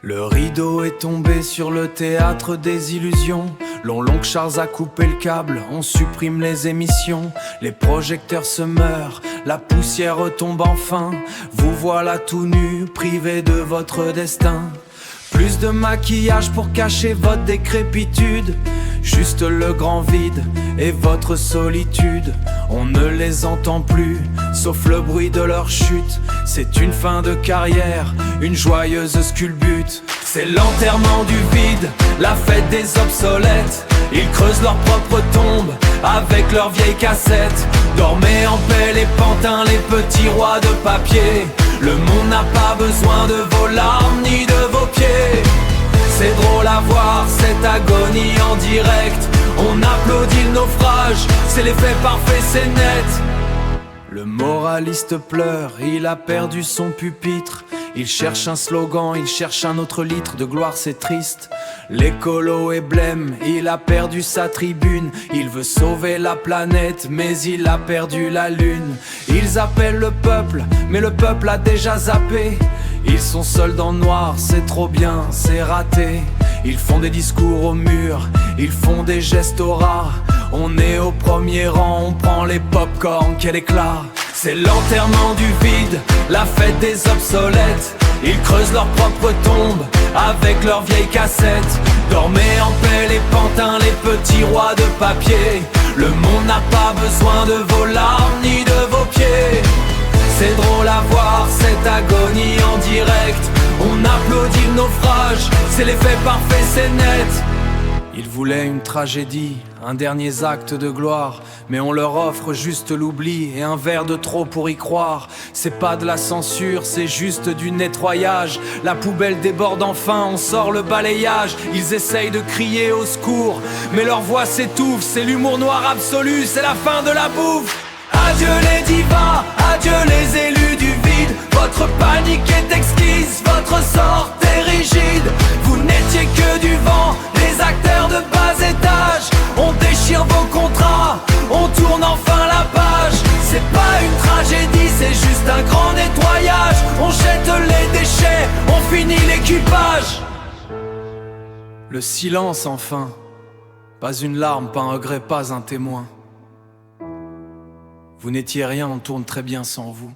Le rideau est tombé sur le théâtre des illusions. L'oncle Charles a coupé le câble, on supprime les émissions. Les projecteurs se meurent, la poussière retombe enfin. Vous voilà tout nu, privé de votre destin. Plus de maquillage pour cacher votre décrépitude. Juste le grand vide et votre solitude. On ne les entend plus, sauf le bruit de leur chute. C'est une fin de carrière, une joyeuse sculbute. C'est l'enterrement du vide, la fête des obsolètes. Ils creusent leur propre tombe avec leurs vieilles cassettes. Dormez en paix les pantins, les petits rois de papier. Le monde n'a pas besoin de vos larmes ni de vos pieds. C'est drôle à voir cette agonie en direct. On applaudit le naufrage, c'est l'effet parfait, c'est net. Le moraliste pleure, il a perdu son pupitre. Il cherche un slogan, il cherche un autre litre de gloire, c'est triste. L'écolo est blême, il a perdu sa tribune. Il veut sauver la planète, mais il a perdu la lune. Ils appellent le peuple, mais le peuple a déjà zappé. Ils sont seuls dans le noir, c'est trop bien, c'est raté. Ils font des discours au mur, ils font des gestes au rat. On est au premier rang, on prend les pop-corn, quel éclat. C'est l'enterrement du vide, la fête des obsolètes. Ils creusent leur propre tombe avec leurs vieilles cassettes. Dormez en paix les pantins, les petits rois de papier. Le monde n'a pas besoin de vos larmes ni de vos pieds. C'est drôle à voir cette agonie en direct. On applaudit le naufrage, c'est l'effet parfait, c'est net. Ils voulaient une tragédie, un dernier acte de gloire, mais on leur offre juste l'oubli et un verre de trop pour y croire. C'est pas de la censure, c'est juste du nettoyage. La poubelle déborde enfin, on sort le balayage. Ils essayent de crier au secours, mais leur voix s'étouffe. C'est l'humour noir absolu, c'est la fin de la bouffe. Adieu les divas, adieu les élus du vide. Votre panique est exquise, votre sort est rigide. Vous n'étiez que du vent, les acteurs de bas étage. On déchire vos contrats, on tourne enfin la page. C'est pas une tragédie, c'est juste un grand nettoyage. On jette les déchets, on finit l'équipage. Le silence enfin, pas une larme, pas un regret, pas un témoin. Vous n'étiez rien, on tourne très bien sans vous.